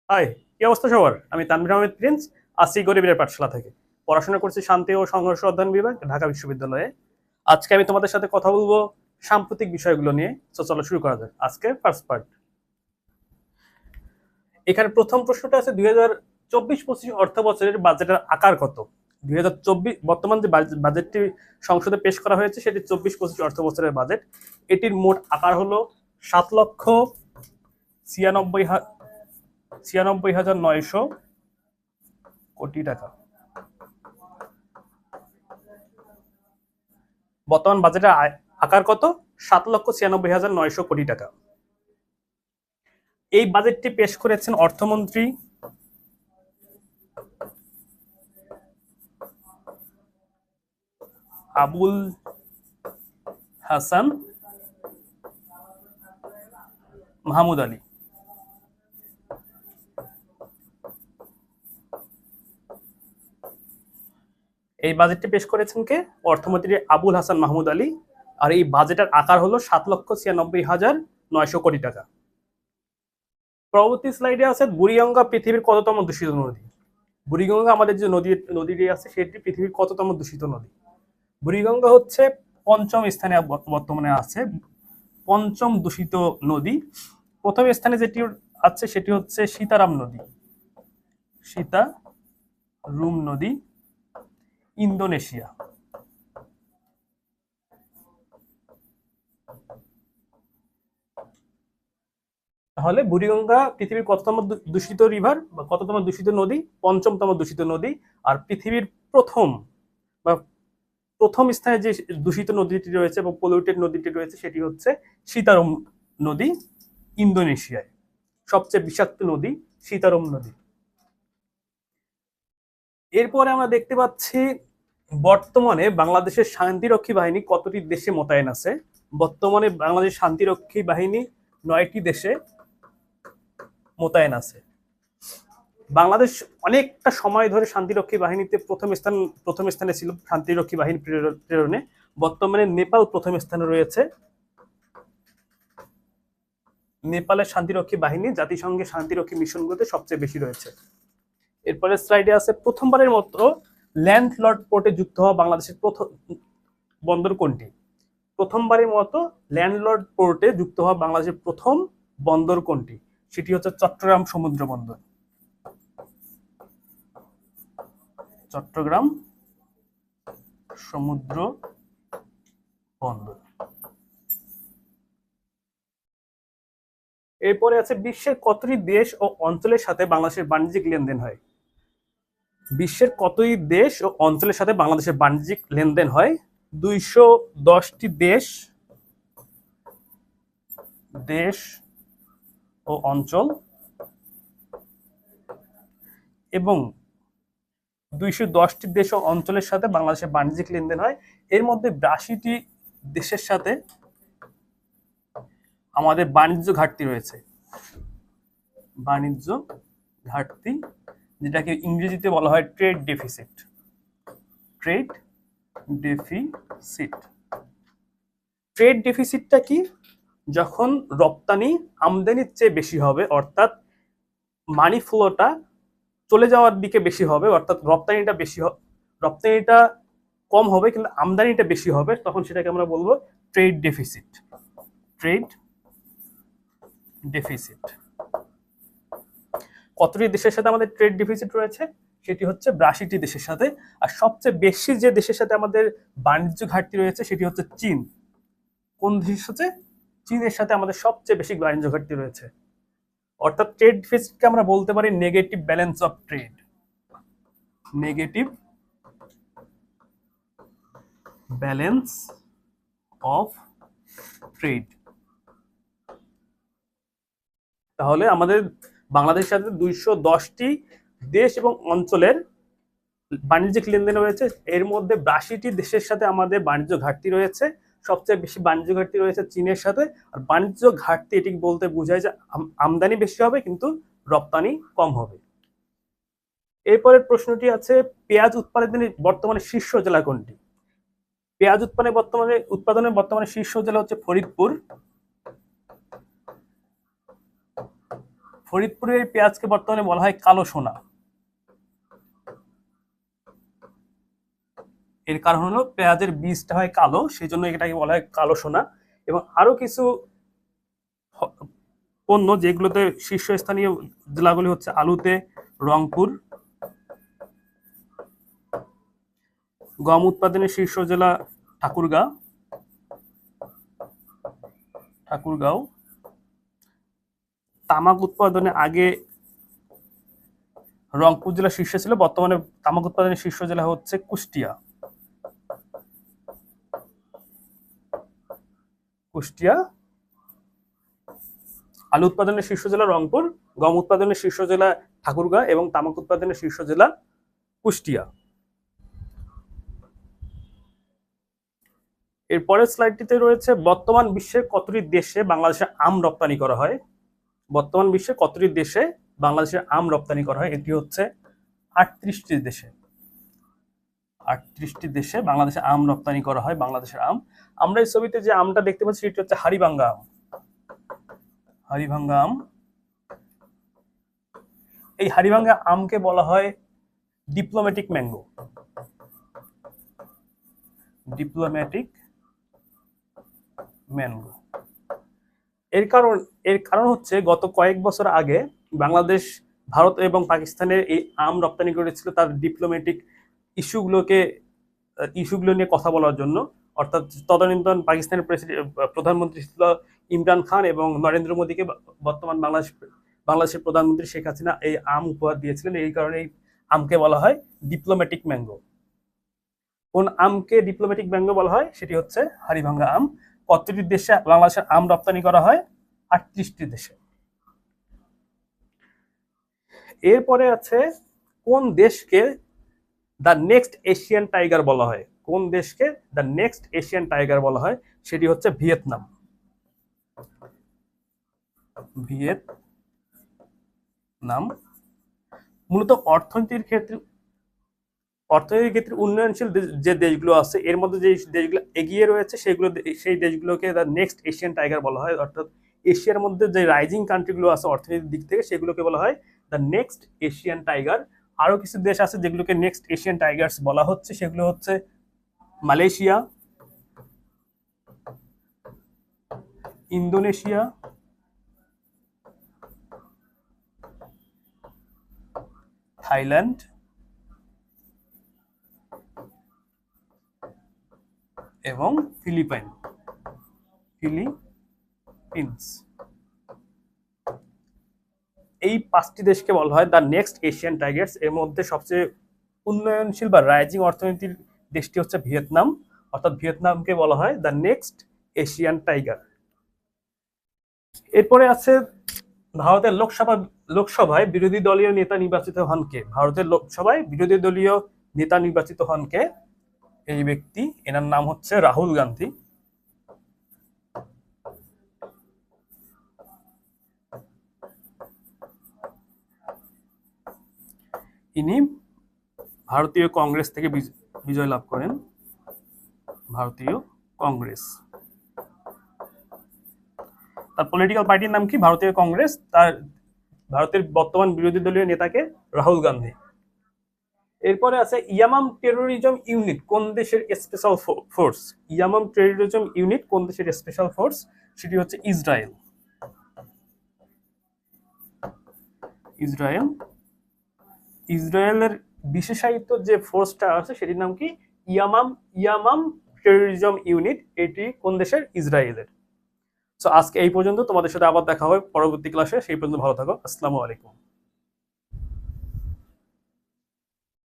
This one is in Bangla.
হাই, কি অবস্থা সবার? আমি তানভীর আহমেদ প্রিন্স, আসি গরিবের পাঠশালা থেকে। পড়াশোনা করছি শান্তি ও সংঘর্ষ অধ্যয়ন বিভাগ, ঢাকা বিশ্ববিদ্যালয়ে। আজকে আমি তোমাদের সাথে কথা বলবো সাম্প্রতিক বিষয়গুলো নিয়ে। তো চলো শুরু করা যাক। আজকে ফার্স্ট পার্ট। এখানে প্রথম প্রশ্নটা আছে 2024-25 অর্থ বছরের বাজেটের আকার কত? 2024 বর্তমান যে বাজেটটি সংসদে পেশ করা হয়েছে সেটি 24-25 অর্থ বছরের বাজেট। এটির মোট আকার হলো 7,96,900 কোটি টাকা। বর্তমান বাজেটের আকার কত? 7,96,900 কোটি টাকা। এই বাজেটটি পেশ করেছেন অর্থমন্ত্রী আবুল হাসান মাহমুদ আলী। এই বাজেটটি পেশ করেছেন কে? অর্থমন্ত্রী আবুল হাসান মাহমুদ আলী। আর এই বাজেটের আকার হলো 7,96,900 কোটি টাকা। পরবর্তী স্লাইডে আছে বুড়িগঙ্গা পৃথিবীর কততম দূষিত নদী? বুড়িগঙ্গা আমাদের যে নদীটি আছে সেটি পৃথিবীর কততম দূষিত নদী? বুড়িগঙ্গা হচ্ছে পঞ্চম স্থানে বর্তমানে আছে, পঞ্চম দূষিত নদী। প্রথম স্থানে যেটি আছে সেটি হচ্ছে সীতারাম নদী, সীতারুম নদী, ইন্দোনেশিয়া। তাহলে বুড়িগঙ্গা পৃথিবীর কততম দূষিত রিভার বা কততম দূষিত নদী? পঞ্চমতম দূষিত নদী। আর পৃথিবীর প্রথম বা প্রথম স্থানে যে দূষিত নদীটি রয়েছে বা পলিউটেড নদীটি রয়েছে সেটি হচ্ছে সীতারম নদী, ইন্দোনেশিয়ায়। সবচেয়ে বিষাক্ত নদী সীতারম নদী। এরপরে আমরা দেখতে পাচ্ছি বর্তমানে বাংলাদেশের শান্তিরক্ষী বাহিনী কতটি দেশে মোতায়েন আছে? বর্তমানে বাংলাদেশ শান্তিরক্ষী বাহিনী 9টি দেশে মোতায়েন আছে। বাংলাদেশ অনেকটা সময় ধরে শান্তিরক্ষী বাহিনীতে প্রথম স্থানে ছিল শান্তিরক্ষী বাহিনী প্রেরণে। বর্তমানে নেপাল প্রথম স্থানে রয়েছে। নেপালের শান্তিরক্ষী বাহিনী জাতিসংঘের শান্তিরক্ষী মিশনগুলোতে সবচেয়ে বেশি রয়েছে। এরপরে স্লাইডে আছে প্রথমবারের মতো ল্যান্ডলর্ড পোর্টে যুক্ত হওয়া বাংলাদেশের প্রথম বন্দর কোনটি? প্রথমবারের মতো ল্যান্ডলর্ড পোর্টে যুক্ত হওয়া বাংলাদেশের প্রথম বন্দর কোনটি? সেটি হচ্ছে চট্টগ্রাম সমুদ্র বন্দর। চট্টগ্রাম সমুদ্র বন্দর। এরপরে আছে বিশ্বের কতটি দেশ ও অঞ্চলের সাথে বাংলাদেশের বাণিজ্যিক লেনদেন হয়? বিশ্বের কতই দেশ ও অঞ্চলের সাথে বাংলাদেশের বাণিজ্যিক লেনদেন হয়? 210টি দেশ ও অঞ্চল এবং 210টি দেশ ও অঞ্চলের সাথে বাংলাদেশের বাণিজ্যিক লেনদেন হয়। এর মধ্যে 82টি দেশের সাথে আমাদের বাণিজ্য ঘাটতি রয়েছে। বাণিজ্য ঘাটতি, যেটাকে ইংরেজিতে বলা হয় trade deficit. Trade deficit. Trade ডেফিসিটটা কি? যখন রপ্তানি আমদানির চেয়ে বেশি হবে, অর্থাৎ মানি ফ্লোটা চলে যাওয়ার দিকে বেশি হবে, অর্থাৎ রপ্তানিটা কম হবে কিন্তু আমদানিটা বেশি হবে, তখন সেটাকে আমরা বলবো ট্রেড ডেফিসিট। Trade deficit. কতটি দেশের সাথে আমাদের ট্রেড ডেফিসিট রয়েছে? সেটি হচ্ছে 82টি দেশের সাথে। আর সবচেয়ে বেশি যে দেশের সাথে আমাদের বাণিজ্য ঘাটতি রয়েছে সেটি হচ্ছে চীন। কোন দেশের সাথে? চীনের সাথে আমাদের সবচেয়ে বেশি বাণিজ্য ঘাটতি রয়েছে। অর্থাৎ ট্রেড ডেফিসিটকে আমরা বলতে পারি negative balance of trade. Negative balance of trade. তাহলে আমাদের বাংলাদেশের সাথে 210টি দেশ এবং অঞ্চলের বাণিজ্যিক লেনদেন রয়েছে। এর মধ্যে 82টি দেশের সাথে আমাদের বাণিজ্য ঘাটতি রয়েছে। সবচেয়ে বেশি বাণিজ্য ঘাটতি রয়েছে চীনের সাথে। আর বাণিজ্য ঘাটতি এটি বলতে বোঝায় যে আমদানি বেশি হবে কিন্তু রপ্তানি কম হবে। এরপরের প্রশ্নটি আছে পেঁয়াজ উৎপাদনের বর্তমানে শীর্ষ জেলা কোনটি? পেঁয়াজ উৎপাদনের বর্তমানে শীর্ষ জেলা হচ্ছে ফরিদপুর। ফরিদপুরের পেঁয়াজকে বর্তমানে বলা হয় কালো সোনা। এর কারণ হলো পেঁয়াজের বীজটা হয় কালো, সেই জন্য এটাকে বলা হয় কালো সোনা। এবং আরো কিছু পণ্য যেগুলোতে শীর্ষস্থানীয় জেলাগুলি হচ্ছে আলুতে রংপুর, গম উৎপাদনের শীর্ষ জেলা ঠাকুরগাঁও, তামাক উৎপাদনে আগে রংপুর জেলা শীর্ষে ছিল, বর্তমানে তামাক উৎপাদনের শীর্ষ জেলা হচ্ছে কুষ্টিয়া। আলু উৎপাদনের শীর্ষ জেলা রংপুর, গম উৎপাদনের শীর্ষ জেলা ঠাকুরগাঁও এবং তামাক উৎপাদনের শীর্ষ জেলা কুষ্টিয়া। এরপরের স্লাইডটিতে রয়েছে বর্তমান বিশ্বের কতটি দেশে বাংলাদেশের আম রপ্তানি করা হয়। বর্তমান বিশ্বে কতটি দেশে বাংলাদেশের আম রপ্তানি করা হয়? এটি হচ্ছে 38টি দেশে। 38টি দেশে বাংলাদেশে আম রপ্তানি করা হয়। বাংলাদেশের আম, আমরা এই ছবিতে যে আমটা দেখতে পাচ্ছি সেটি হচ্ছে হাড়িভাঙ্গা আম। হাড়িভাঙ্গা আম, এই হাড়িভাঙ্গা আমকে বলা হয় ডিপ্লোম্যাটিক ম্যাঙ্গো। Diplomatic mango. এর কারণ হচ্ছে গত কয়েক বছর আগে বাংলাদেশ, ভারত এবং পাকিস্তানের এই আম রপ্তানি করেছিল তার ডিপ্লোম্যাটিক ইস্যুগুলো নিয়ে কথা বলার জন্য। অর্থাৎ তদানীন্তন পাকিস্তানের প্রধানমন্ত্রী ছিল ইমরান খান এবং নরেন্দ্র মোদীকে বর্তমান বাংলাদেশের প্রধানমন্ত্রী শেখ হাসিনা এই আম উপহার দিয়েছিলেন। এই কারণে এই আমকে বলা হয় ডিপ্লোম্যাটিক ম্যাঙ্গো। কোন আমকে ডিপ্লোম্যাটিক ম্যাঙ্গো বলা হয়? সেটি হচ্ছে হাড়িভাঙ্গা আম। কতটি দেশে বাংলাদেশের আম রপ্তানি করা হয়? 38টি দেশে। এরপরে আছে কোন দেশকে দ্য নেক্সট এশিয়ান টাইগার বলা হয়? কোন দেশকে দ্য নেক্সট এশিয়ান টাইগার বলা হয়? সেটি হচ্ছে ভিয়েতনাম। ভিয়েতনাম মূলত অর্থনীতির ক্ষেত্রে উন্নয়নশীল যে দেশগুলো আছে এর মধ্যে যে দেশগুলো এগিয়ে রয়েছে সেই দেশগুলোকে দ্য নেক্সট এশিয়ান টাইগার বলা হয়। অর্থাৎ এশিয়ার মধ্যে যে রাইজিং কান্ট্রিগুলো আছে অর্থনীতির দিক থেকে সেগুলোকে বলা হয় দ্য নেক্সট এশিয়ান টাইগার। আরো কিছু দেশ আছে যেগুলোকে নেক্সট এশিয়ান টাইগার্স বলা হচ্ছে, সেগুলো হচ্ছে মালয়েশিয়া, ইন্দোনেশিয়া, থাইল্যান্ড এবং ফিলিপাইন্স। এই 5টি দেশকে বলা হয় দ্য নেক্সট এশিয়ান টাইগার্স। এর মধ্যে সবচেয়ে উন্নয়নশীল বা রাইজিং অর্থনীতির দেশটি হচ্ছে ভিয়েতনাম। অর্থাৎ ভিয়েতনামকে বলা হয় দ্য নেক্সট এশিয়ান টাইগার। এরপরে আছে ভারতের লোকসভায় বিরোধী দলীয় নেতা নির্বাচিত হন কে? ভারতের লোকসভায় বিরোধী দলীয় নেতা নির্বাচিত হন কে? এই ব্যক্তি, এনার নাম হচ্ছে রাহুল গান্ধী। ইনি ভারতীয় কংগ্রেস থেকে বিজয় লাভ করেন। ভারতীয় কংগ্রেস, তার পলিটিক্যাল পার্টির নাম কি? ভারতীয় কংগ্রেস। তার ভারতের বর্তমান বিরোধী দলীয় নেতাকে রাহুল গান্ধী। এরপরে আছে ইয়ামাম টেরোরিজম ইউনিট কোন দেশের special force? Yamam terrorism unit কোন দেশের স্পেশাল ফোর্স? সেটি হচ্ছে ইসরায়েল। ইসরায়েলের বিশেষায়িত যে ফোর্সটা আছে সেটির নাম কি? Yamam terrorism unit. এটি কোন দেশের? ইসরায়েলের। সো আজকে এই পর্যন্ত, তোমাদের সাথে আবার দেখা হবে পরবর্তী ক্লাসে। সেই পর্যন্ত ভালো থাকো। আসসালামু আলাইকুম।